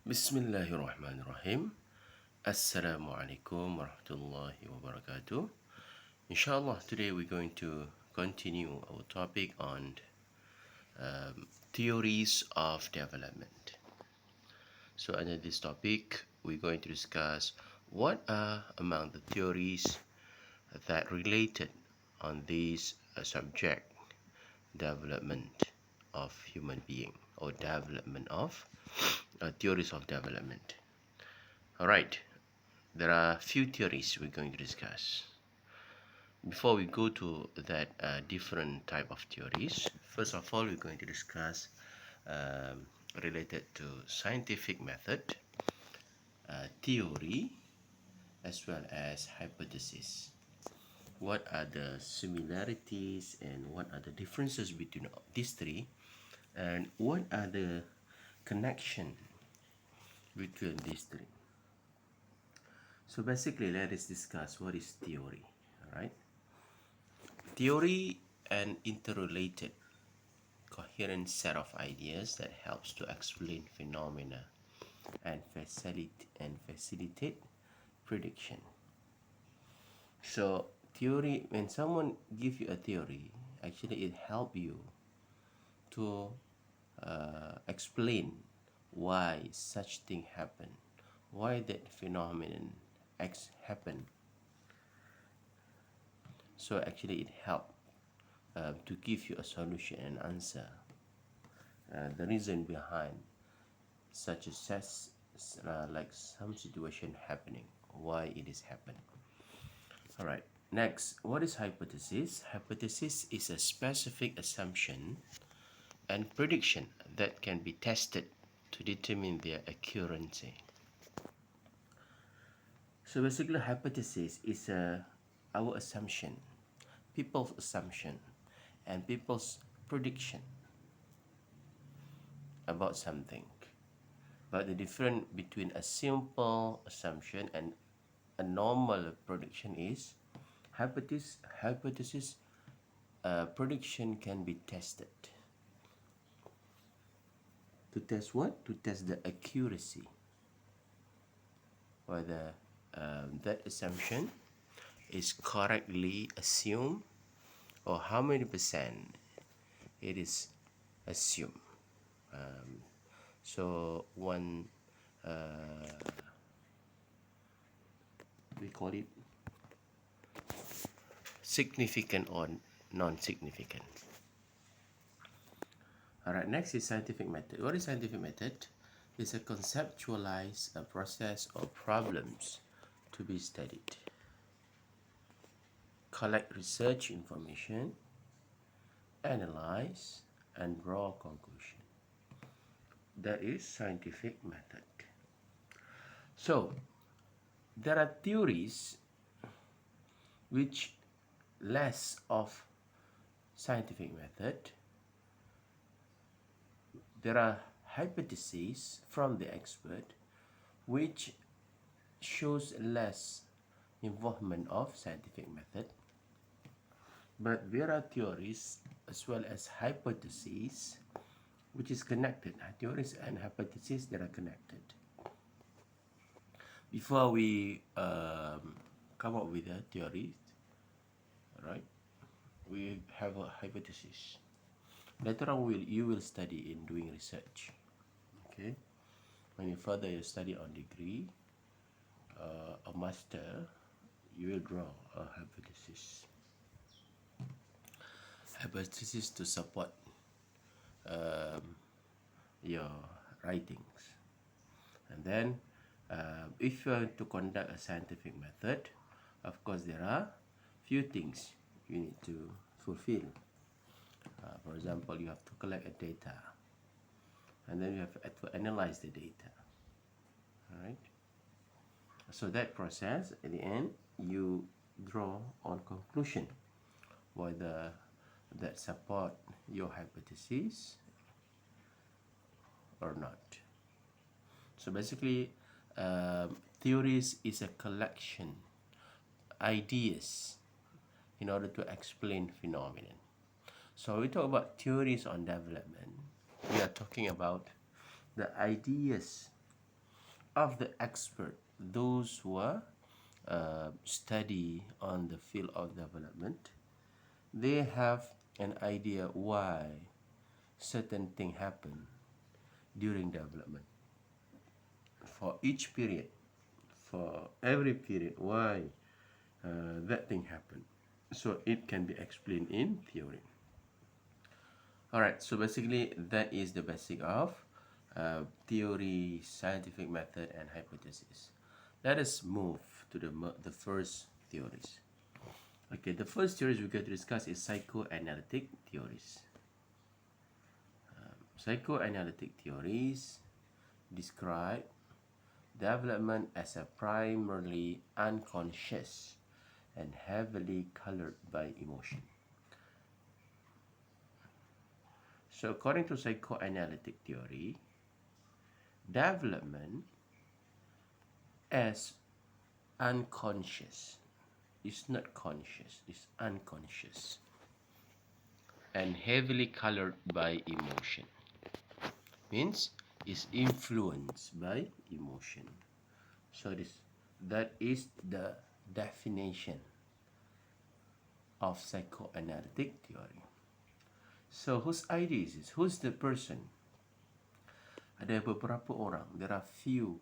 Bismillahirrahmanirrahim. Assalamualaikum warahmatullahi wabarakatuh. Inshallah, today we're going to continue our topic on theories of development. So under this topic, we're going to discuss what are among the theories that related on this subject, development of human being or development of theories of development. All right, there are few theories we're going to discuss. Before we go to that different type of theories, first of all, we're going to discuss related to scientific method, theory, as well as hypothesis. What are the similarities and what are the differences between these three, and what are the connection between these three? So basically, let us discuss what is theory. All right. Theory, an interrelated, coherent set of ideas that helps to explain phenomena and facilitate prediction. So theory, when someone gives you a theory, actually it helps you to explain why such thing happen, why that phenomenon X happen. So actually it helps to give you a solution and answer, the reason behind such a like some situation happening, why it is happening. All right, next, what is hypothesis? Hypothesis is a specific assumption and prediction that can be tested to determine their accuracy. So basically, hypothesis is our assumption, people's assumption, and people's prediction about something. But the difference between a simple assumption and a normal prediction is hypothesis prediction can be tested. To test what? To test the accuracy, whether that assumption is correctly assumed or how many percent it is assumed. So one we call it significant or non-significant. All right, next is scientific method. What is scientific method? It's a conceptualized process or problems to be studied. Collect research information, analyze, and draw conclusion. That is scientific method. So there are theories which less of scientific method. There are hypotheses from the expert which shows less involvement of scientific method. But there are theories as well as hypotheses which is connected. Theories and hypotheses that are connected. Before we come up with a theory, right, we have a hypothesis. Later on, you will study in doing research. Okay, when you further your study on degree, a master, you will draw a hypothesis. Hypothesis to support your writings. And then if you are to conduct a scientific method, of course there are few things you need to fulfill. For example, you have to collect a data, and then you have to analyze the data. All right, so that process, at the end, you draw on conclusion whether that support your hypothesis or not. So basically, theories is a collection ideas in order to explain phenomenon. So we talk about theories on development. We are talking about the ideas of the expert, those who are study on the field of development, they have an idea why certain thing happen during development. For each period, for every period, why that thing happened. So it can be explained in theory. Alright, so basically that is the basic of theory, scientific method, and hypothesis. Let us move to the first theories. Okay, the first theories we're going to discuss is psychoanalytic theories. Psychoanalytic theories describe development as a primarily unconscious and heavily colored by emotion. So according to psychoanalytic theory, development as unconscious, it's not conscious, it's unconscious and heavily colored by emotion, means is influenced by emotion. So that is the definition of psychoanalytic theory. So whose idea is this? Who's the person? Ada beberapa orang. There are few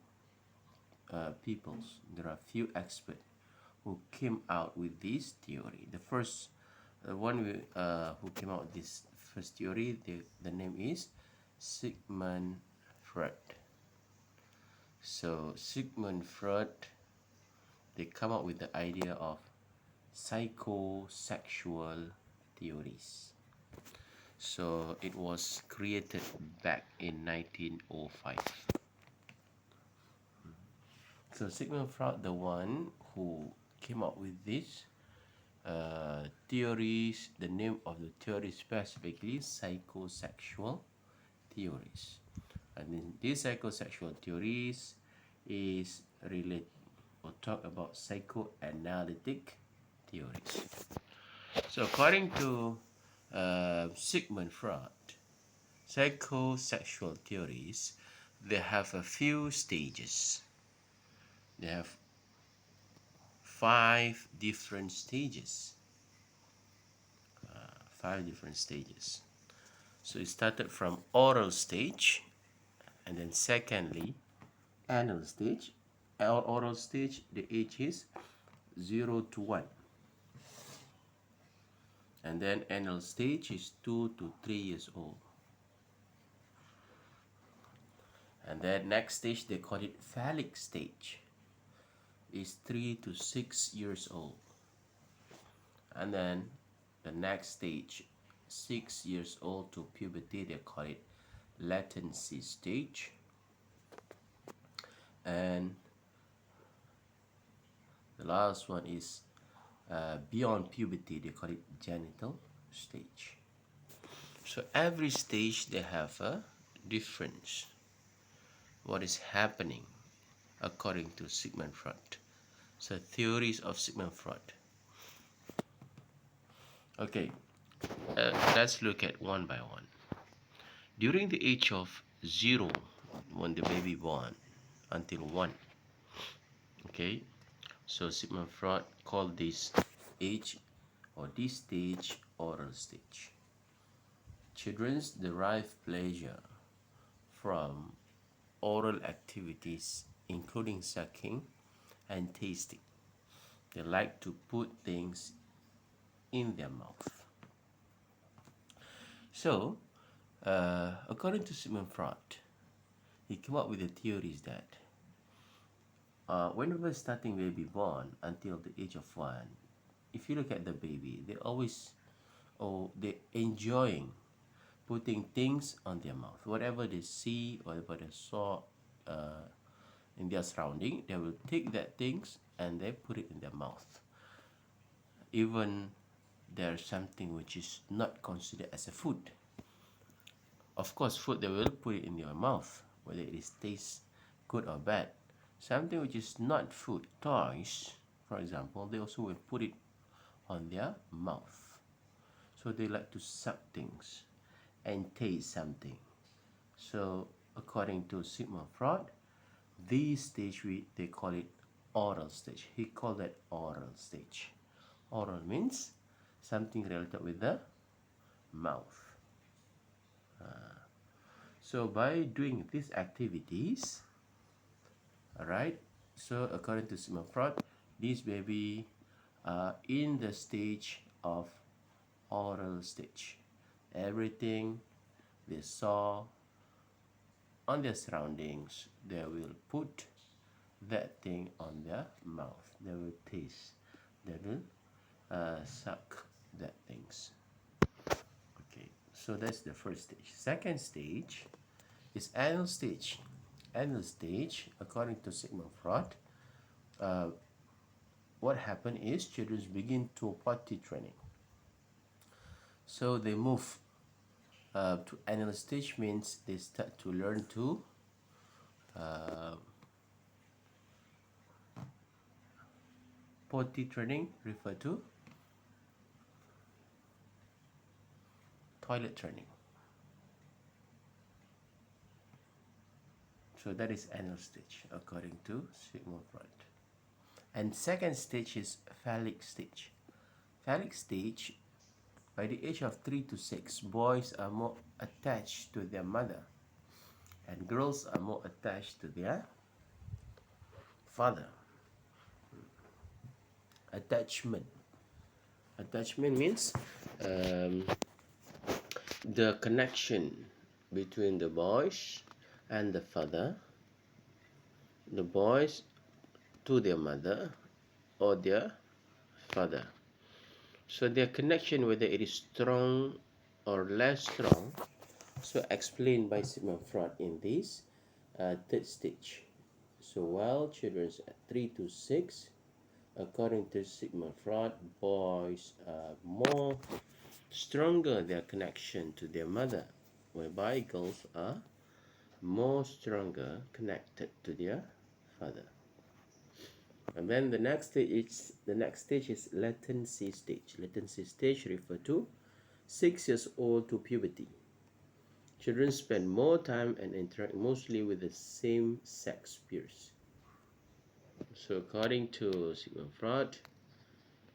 peoples. There are few experts who came out with this theory. The first one who came out with this first theory, the name is Sigmund Freud. So Sigmund Freud, they come up with the idea of psychosexual theories. So it was created back in 1905. So Sigmund Freud, the one who came up with this theories, the name of the theory specifically psychosexual theories. And in these psychosexual theories is related or talk about psychoanalytic theories. So according to Sigmund Freud, psychosexual theories, they have a few stages. They have 5 different stages. 5 different stages. So it started from oral stage, and then secondly, anal stage. Oral stage, the age is 0 to 1. And then anal stage is 2 to 3 years old. And then next stage, they call it phallic stage, is 3 to 6 years old. And then the next stage, 6 years old to puberty, they call it latency stage. And the last one is beyond puberty, they call it genital stage. So every stage they have a difference. What is happening according to Sigmund Freud? So theories of Sigmund Freud. Okay, let's look at one by one. During the age of 0, when the baby born, until 1, okay, so Sigmund Freud called this age or this stage oral stage. Children derive pleasure from oral activities including sucking and tasting. They like to put things in their mouth. So, according to Sigmund Freud, he came up with the theories that whenever starting baby born until the age of 1, if you look at the baby, they always, they enjoying putting things on their mouth. Whatever they see, whatever they saw in their surrounding, they will take that things and they put it in their mouth. Even there's something which is not considered as a food. Of course, food, they will put it in your mouth, whether it tastes good or bad. Something which is not food, toys, for example, they also will put it on their mouth. So they like to suck things and taste something. So according to Sigmund Freud, This stage they call it oral stage. He called that oral stage. Oral means something related with the mouth. So by doing these activities, alright, so according to Sigmund Freud, this baby in the stage of oral stage. Everything they saw on their surroundings, they will put that thing on their mouth. They will taste. They will suck that things. Okay, so that's the first stage. Second stage is anal stage. Anal stage, according to Sigmund Freud, what happened is children begin to potty training. So they move to anal stage means they start to learn to potty training refer to toilet training. So that is anal stage according to Sigmund Freud. And second stage is phallic stage. Phallic stage, by the age of 3 to 6, boys are more attached to their mother and girls are more attached to their father. Attachment. Attachment means the connection between the boys and the father, the boys to their mother or their father. So their connection, whether it is strong or less strong, so explained by Sigmund Freud in this third stage. So while children at 3 to 6, according to Sigmund Freud, boys are more stronger their connection to their mother, whereby girls are more stronger connected to their father. And then the next stage is latency stage. Latency stage refer to 6 years old to puberty. Children spend more time and interact mostly with the same sex peers. So according to Sigmund Freud,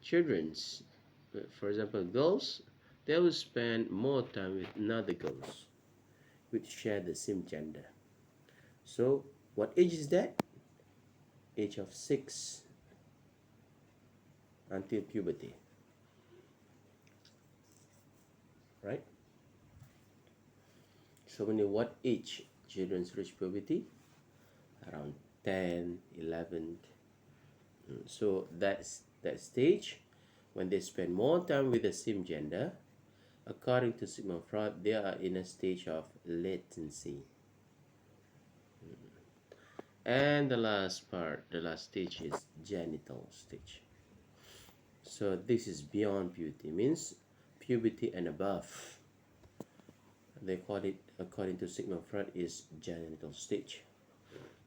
children's, for example, girls, they will spend more time with other girls which share the same gender. So what age is that? Age of 6 until puberty, right? So when what age children reach puberty? Around 10, 11. So that's that stage when they spend more time with the same gender. According to Sigmund Freud, they are in a stage of latency. And the last stage is genital stage. So this is beyond puberty, means puberty and above. They call it, according to Sigmund Freud, is genital stage.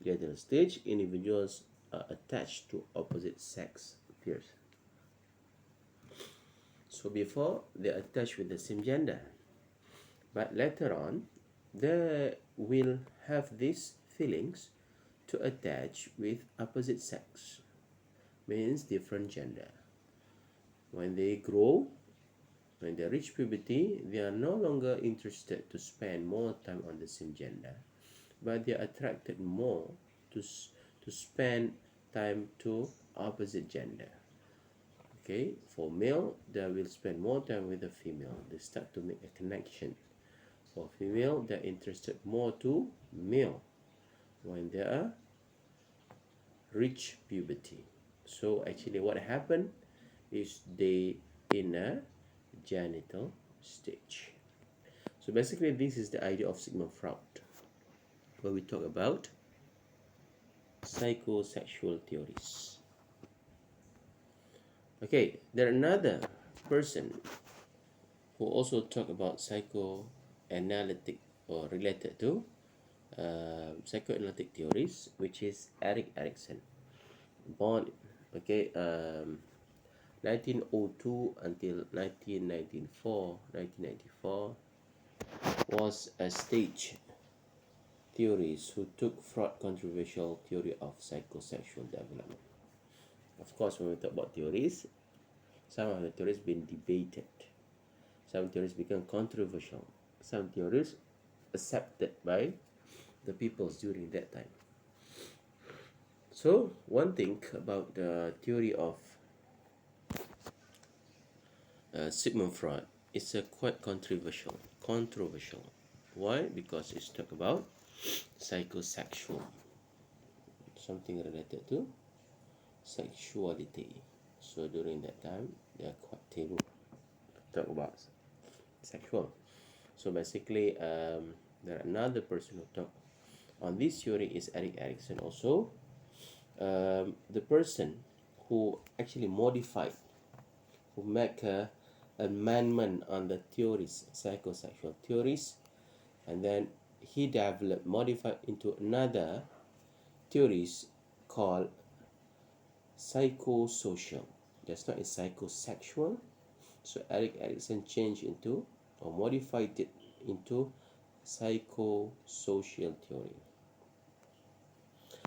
Genital stage, individuals are attached to opposite sex peers. So before, they are attached with the same gender. But later on, they will have these feelings to attach with opposite sex, means different gender. When they grow, when they reach puberty, they are no longer interested to spend more time on the same gender, but they are attracted more to spend time to opposite gender. Okay, for male, they will spend more time with the female. They start to make a connection. For female, they're interested more to male when they are reach puberty. So actually what happened is they in a genital stage. So basically this is the idea of Sigmund Freud, where we talk about psychosexual theories. Okay, there are another person who also talk about psychoanalytic or related to psychoanalytic theories, which is Erik Erikson, born 1902 until 1994 was a stage theories who took Freud's controversial theory of psychosexual development. Of course, when we talk about theories, some of the theories been debated. Some theories become controversial. Some theories accepted by the peoples during that time. So one thing about the theory of Sigmund Freud is quite controversial. Why? Because it's talk about psychosexual, something related to sexuality. So during that time, they are quite taboo to talk about sexual. So basically, there are another person who talk on this theory is Erik Erikson also. The person who actually modified, who make a amendment on the theories, psychosexual theories, and then he developed, modified into another theories called psychosocial. That's not a psychosexual. So Erik Erikson changed into or modified it into psychosocial theory.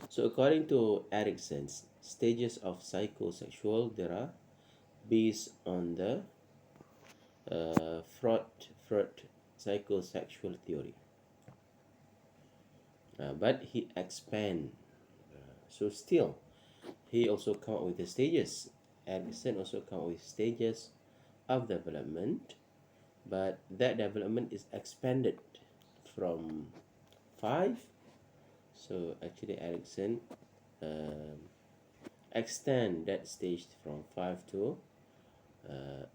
So according to Erikson's stages of psychosexual, there are based on the Freud psychosexual theory. But he expand. So still, he also come up with the stages. Erikson also come up with stages of development, but that development is expanded from 5. So actually Erikson extend that stage from 5 to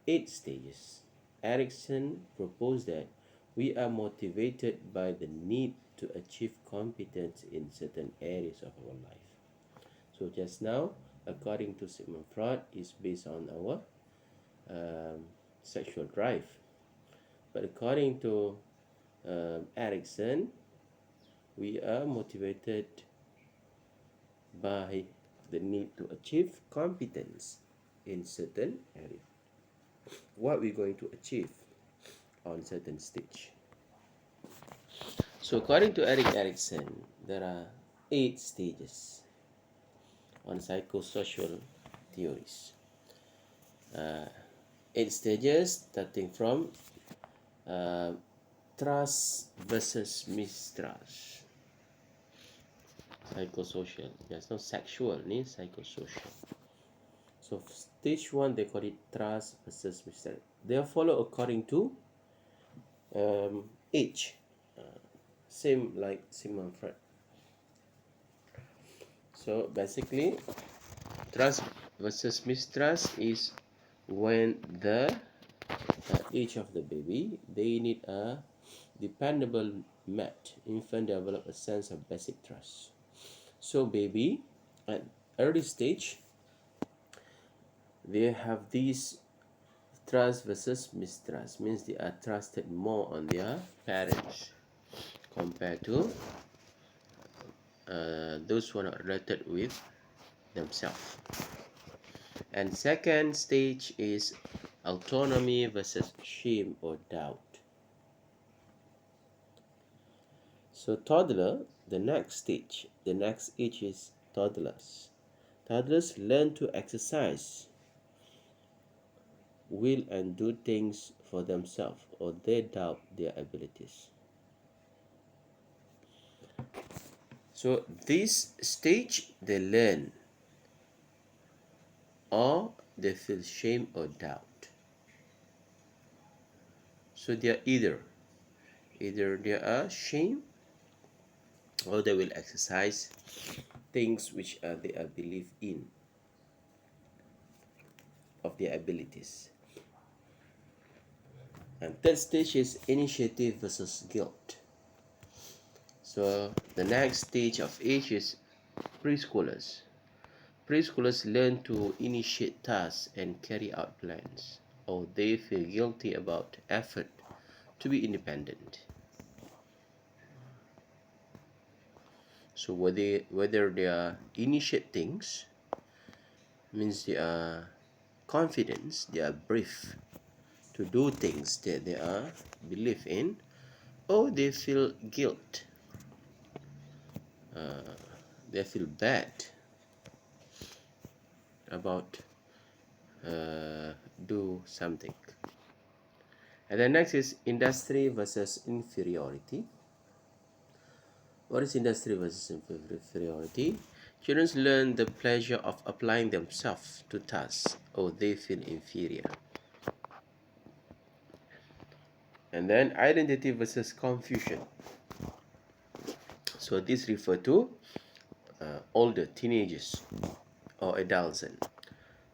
8 stages. Erikson proposed that we are motivated by the need to achieve competence in certain areas of our life. So just now, according to Sigmund Freud, is based on our sexual drive. But according to Erikson, we are motivated by the need to achieve competence in certain area. What we're going to achieve on certain stage. So according to Erik Erikson, there are 8 stages on psychosocial theories. 8 stages starting from trust versus mistrust. Psychosocial. There's no sexual, ni psychosocial. So stage 1 they call it trust versus mistrust. They are followed according to age. Same like Sigmund Freud. So basically, trust versus mistrust is when the age of the baby, they need a dependable mat. Infant develop a sense of basic trust. So baby at early stage, they have these trust versus mistrust, means they are trusted more on their parents compared to those who are not related with themselves. And second stage is autonomy versus shame or doubt. So toddler, the next stage, the next age is toddlers. Toddlers learn to exercise will and do things for themselves, or they doubt their abilities. So this stage they learn, or they feel shame or doubt. So they are either they are shame, or they will exercise things which they are believe in of their abilities. And third stage is initiative versus guilt. So the next stage of age is preschoolers. Preschoolers learn to initiate tasks and carry out plans, or they feel guilty about effort to be independent. So whether they are initiate things, means they are confident, they are brave to do things that they are believe in, or they feel guilt they feel bad about do something. And then next is industry versus inferiority. What is industry versus inferiority? Children learn the pleasure of applying themselves to tasks, or they feel inferior. And then identity versus confusion. So this refer to older teenagers or adults.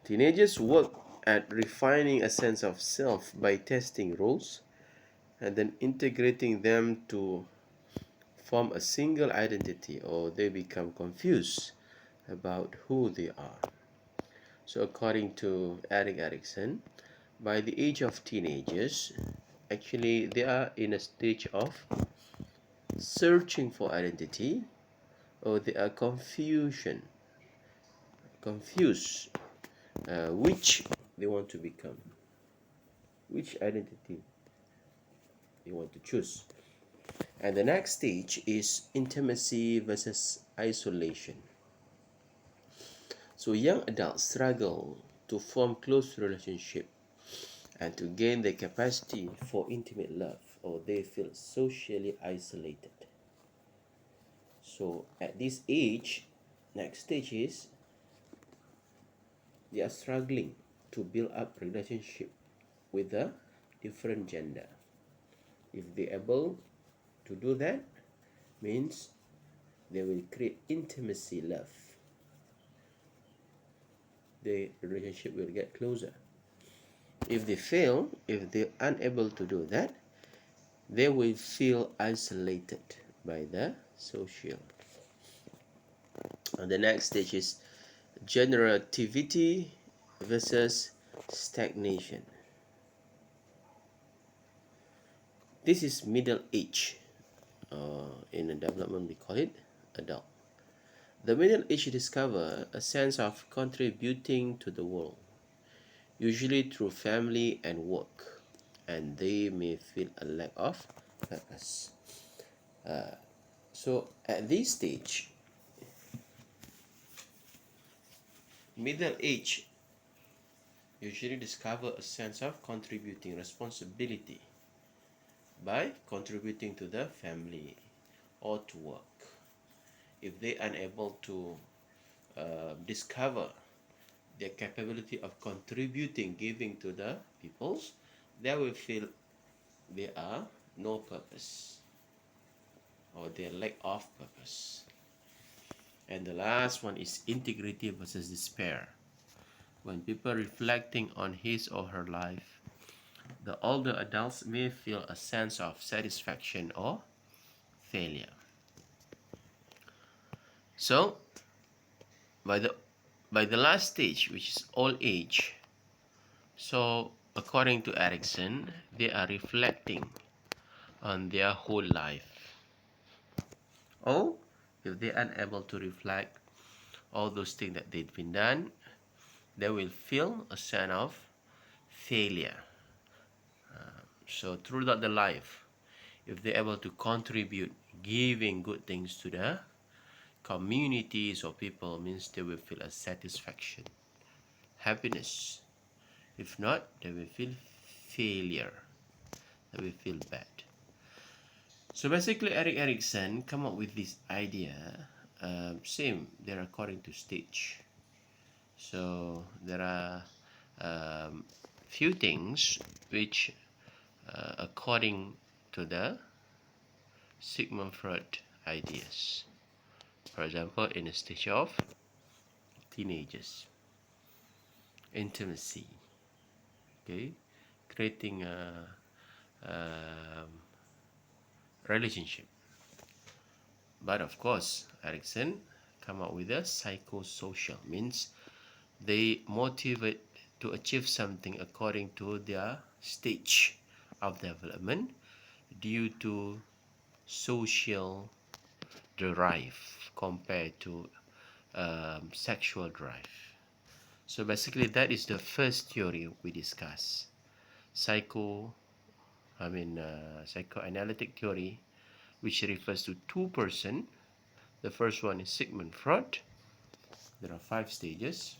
Teenagers work at refining a sense of self by testing roles and then integrating them to form a single identity, or they become confused about who they are. So according to Erik Erikson, by the age of teenagers, actually they are in a stage of searching for identity, or they are confused which they want to become, which identity they want to choose. And the next stage is intimacy versus isolation. So young adults struggle to form close relationship and to gain the capacity for intimate love, or they feel socially isolated. So at this age, next stage is they are struggling to build up relationship with a different gender. If they're able to do that, means they will create intimacy, love. The relationship will get closer. If they fail, if they're unable to do that, they will feel isolated by the social. And the next stage is generativity versus stagnation. This is middle age. In the development, we call it adult. The middle age discover a sense of contributing to the world, usually through family and work, and they may feel a lack of purpose. So at this stage, middle age usually discover a sense of contributing responsibility by contributing to the family or to work. If they are unable to discover their capability of contributing, giving to the peoples, they will feel they are no purpose, or they lack of purpose. And the last one is integrity versus despair. When people reflecting on his or her life, the older adults may feel a sense of satisfaction or failure. So by the last stage, which is old age, so according to Erikson, they are reflecting on their whole life. Or if they are unable to reflect all those things that they've been done, they will feel a sense of failure. So throughout the life, if they're able to contribute, giving good things to the communities or people, means they will feel a satisfaction, happiness. If not, they will feel failure. They will feel bad. So basically, Erik Erikson come up with this idea. Same, they're according to stage. So there are few things which, according to the Sigmund Freud ideas. For example, in the stage of teenagers, intimacy, okay, creating a relationship. But of course, Erikson come up with a psychosocial, means they motivate to achieve something according to their stage of development due to social drive compared to sexual drive. So basically, that is the first theory we discuss. Psychoanalytic theory, which refers to two persons, The first one is Sigmund Freud. There are 5 stages.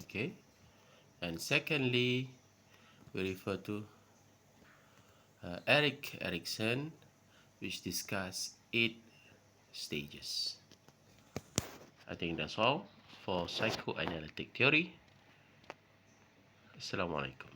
Okay. And secondly, we refer to Erik Erikson, which discuss 8 stages. I think that's all for psychoanalytic theory. Assalamualaikum.